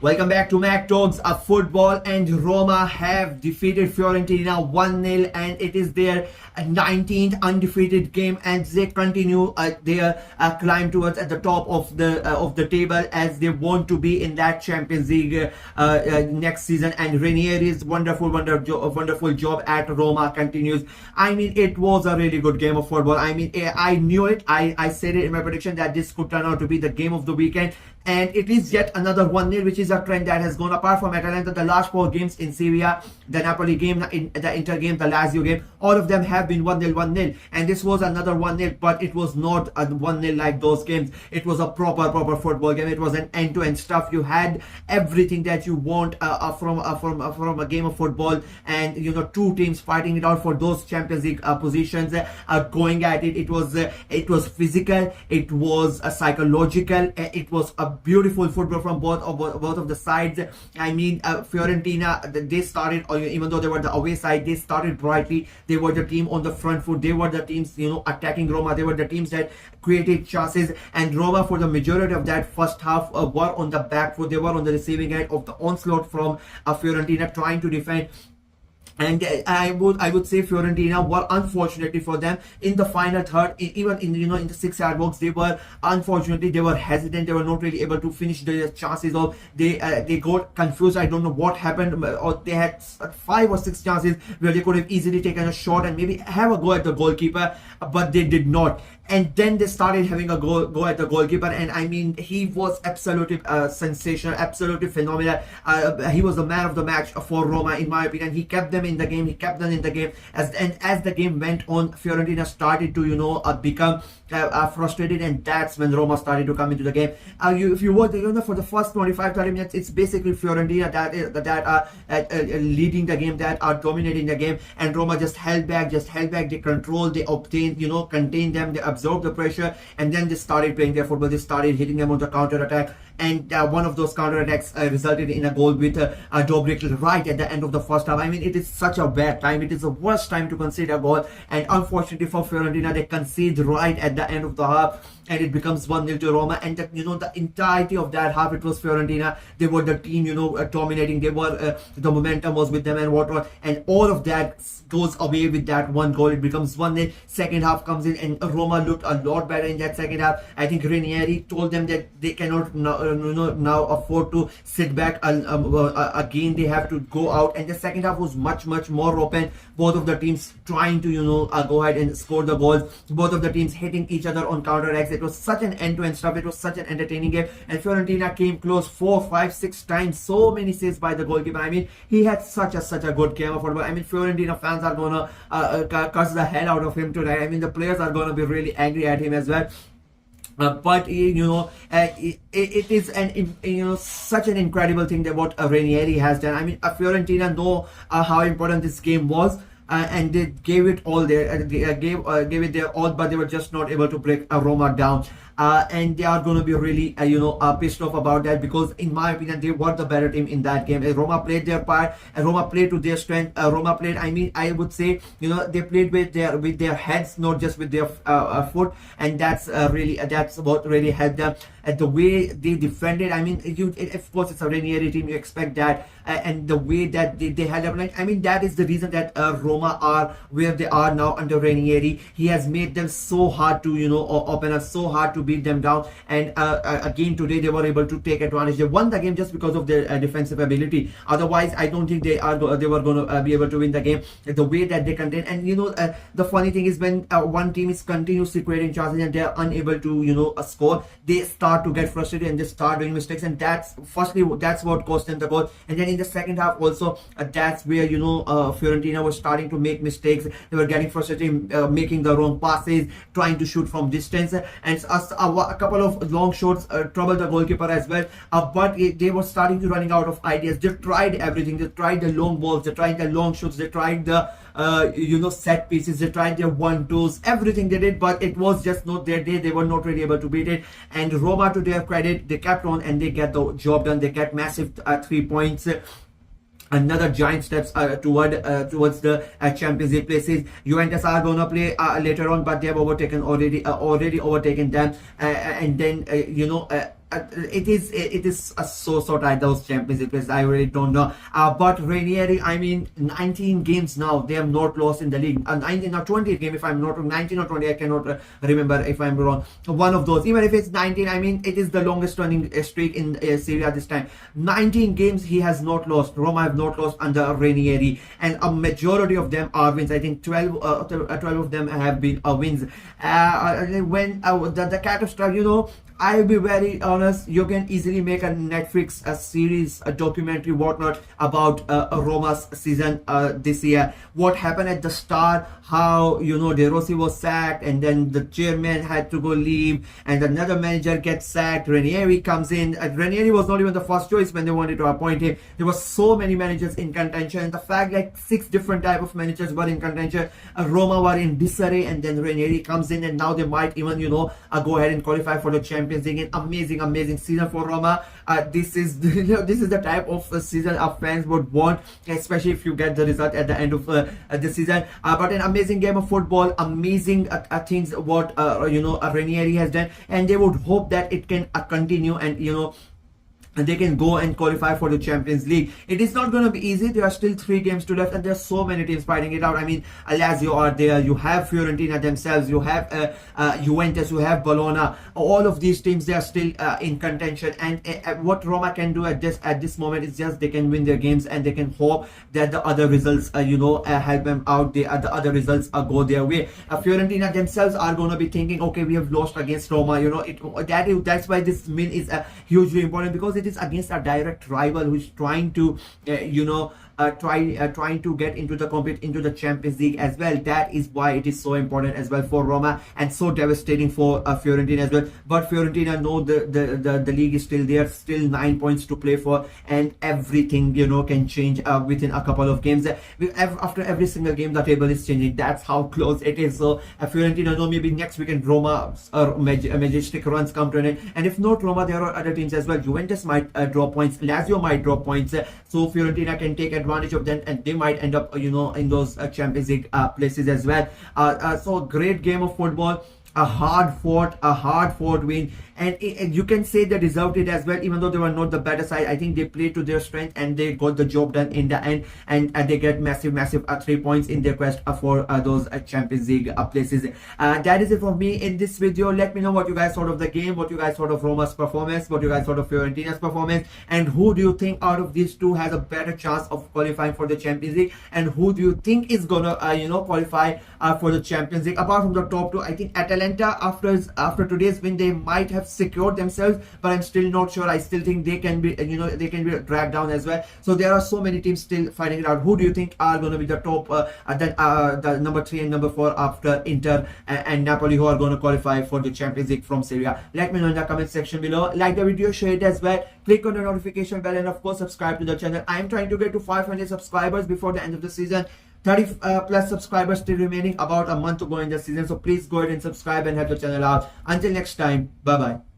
Welcome back to Mac Talks of Football, and Roma have defeated Fiorentina 1-0, and it is their 19th undefeated game, and they continue their climb towards at the top of the table as they want to be in that Champions League next season. And Ranieri's wonderful job at Roma continues. I mean, it was a really good game of football. I mean, I knew it. I said it in my prediction that this could turn out to be the game of the weekend. And it is yet another 1-0, which is a trend that has gone apart from Atalanta. The last 4 games in Serie A, the Napoli game, the Inter game, the Lazio game, all of them have been 1-0. And this was another 1-0, but it was not a 1-0 like those games. It was a proper football game. It was an end-to-end stuff. You had everything that you want from a game of football, and you know, two teams fighting it out for those Champions League positions, going at it. It was physical. It was psychological. It was a beautiful football from both of the sides. I mean, Fiorentina, they started, even though they were the away side, they started brightly. They were the team on the front foot. They were the teams, you know, attacking Roma. They were the teams that created chances, and Roma for the majority of that first half were on the back foot. They were on the receiving end of the onslaught from Fiorentina, trying to defend. And I would say Fiorentina were, unfortunately for them, in the final third, even in in the 6-yard box, they were hesitant. They were not really able to finish their chances. Or they got confused. I don't know what happened. Or they had 5 or 6 chances where they could have easily taken a shot and maybe have a go at the goalkeeper, but they did not. And then they started having a go at the goalkeeper, and I mean, he was absolutely sensational, absolutely phenomenal. He was the man of the match for Roma, in my opinion. He kept them in the game. He kept them in the game. As the game went on, Fiorentina started to become frustrated, and that's when Roma started to come into the game. If you watch, for the first 25-30 minutes, it's basically Fiorentina that are leading the game, that are dominating the game, and Roma just held back. They controlled, they obtained, contained them, they absorbed the pressure, and then they started playing their football. They started hitting them on the counter attack, and one of those counter attacks resulted in a goal with Dobrik right at the end of the first half. I mean, it is such a bad time. It is the worst time to concede a goal, and unfortunately for Fiorentina, they concede right at the end of the half, and it becomes 1-0 to Roma. And the entirety of that half, it was Fiorentina. They were the team, dominating. They were the momentum was with them and whatnot, and all of that goes away with that one goal. It becomes 1-0. Second half comes in, and Roma looked a lot better in that second half. I think Ranieri told them that they cannot now afford to sit back again. They have to go out, and the second half was much more open. Both of the teams trying to go ahead and score the goals. Both of the teams hitting each other on counter attacks. It was such an end-to-end stuff. It was such an entertaining game, and Fiorentina came close 4, 5, 6 times. So many saves by the goalkeeper. I mean, he had such a good game of football. I mean, Fiorentina fans are gonna curse the hell out of him tonight. I mean, the players are gonna be really angry at him as well. But it is such an incredible thing that what Ranieri has done. I mean, Fiorentina know how important this game was. And they gave it all there. They gave it their all, but they were just not able to break Roma down. And they are going to be really pissed off about that, because in my opinion, they were the better team in that game. Roma played their part, and Roma played to their strength. Roma played, I mean, I would say, they played with their heads, not just with their foot, and that's what really helped them. The way they defended, I mean, of course it's a Ranieri team, you expect that, and the way that they held up, like, I mean, that is the reason that Roma are where they are now under Ranieri. He has made them so hard to open up, so hard to beat them down, and again today they were able to take advantage. They won the game just because of their defensive ability. Otherwise, I don't think they were going to be able to win the game. The way that they contain, and the funny thing is, when one team is continuously creating chances and they are unable to score, they start to get frustrated and they start doing mistakes, and that's what cost them the goal. And then in the second half also, that's where Fiorentina was starting to make mistakes. They were getting frustrated, making the wrong passes, trying to shoot from distance, and a couple of long shots troubled the goalkeeper as well. But they were starting to running out of ideas. They tried everything. They tried the long balls, they tried the long shots, they tried the set pieces, they tried their 1-2s, everything they did, but it was just not their day. They were not really able to beat it. And Roma, to their credit, they kept on and they get the job done. They get massive 3 points. Another giant steps towards the Champions League places. Juventus are gonna play later on, but they have already overtaken them, and then it is so tight, those Champions League places. I really don't know. But Ranieri, I mean, 19 games now they have not lost in the league. 19 or 20 game, if I'm not wrong, 19 or 20, I cannot remember if I'm wrong. One of those. Even if it's 19, I mean, it is the longest running streak in Serie A this time. 19 games he has not lost. Roma have not lost under Ranieri, and a majority of them are wins. I think 12 of them have been wins. When the catastrophe, I'll be very honest, you can easily make a Netflix series, a documentary, whatnot, about Roma's season this year. What happened at the start, how, De Rossi was sacked, and then the chairman had to go leave, and another manager gets sacked, Ranieri comes in. Ranieri was not even the first choice when they wanted to appoint him. There were so many managers in contention, and the fact like 6 different type of managers were in contention. Roma were in disarray, and then Ranieri comes in, and now they might even, go ahead and qualify for the Champions League. An amazing season for Roma. This is this is the type of season our fans would want, especially if you get the result at the end of the season. But an amazing game of football, amazing things what Ranieri has done, and they would hope that it can continue, and they can go and qualify for the Champions League. It is not going to be easy. There are still 3 games to left, and there's so many teams fighting it out. I mean, Lazio are there. You have Fiorentina themselves. You have Juventus. You have Bologna. All of these teams, they are still in contention. And what Roma can do at this moment is just they can win their games, and they can hope that the other results, help them out. The other results go their way. Fiorentina themselves are going to be thinking, okay, we have lost against Roma. That's why this win is hugely important, because it is against a direct rival who is trying to trying to get into the Champions League as well. That is why it is so important as well for Roma, and so devastating for Fiorentina as well. But Fiorentina know the league is still there, still 9 points to play for, and everything can change within a couple of games. After every single game, the table is changing. That's how close it is. So Fiorentina know maybe next weekend Roma majestic runs come to an end, and if not Roma, there are other teams as well. Juventus might drop points, Lazio might drop points, so Fiorentina can take advantage of them, and they might end up in those Champions League places as well. So great game of football, a hard fought win, and you can say they deserved it as well, even though they were not the better side. I think they played to their strength, and they got the job done in the end, and they get massive 3 points in their quest for those Champions League places. That is it for me in this video. Let me know what you guys thought of the game, what you guys thought of Roma's performance, what you guys thought of Fiorentina's performance, and who do you think out of these two has a better chance of qualifying for the Champions League, and who do you think is gonna qualify for the Champions League. Apart from the top 2, I think Atalanta, after today's win, they might have secured themselves, but I'm still not sure. I still think they can be they can be dragged down as well. So there are so many teams still fighting it out. Who do you think are going to be the top the number 3 and number 4 after Inter and Napoli, who are going to qualify for the Champions League from Serie A? Let me know in the comment section below. Like the video, share it as well, click on the notification bell, and of course subscribe to the channel. I am trying to get to 500 subscribers before the end of the season. 30 plus subscribers still remaining, about a month to go in the season, so please go ahead and subscribe and help the channel out. Until next time, bye bye.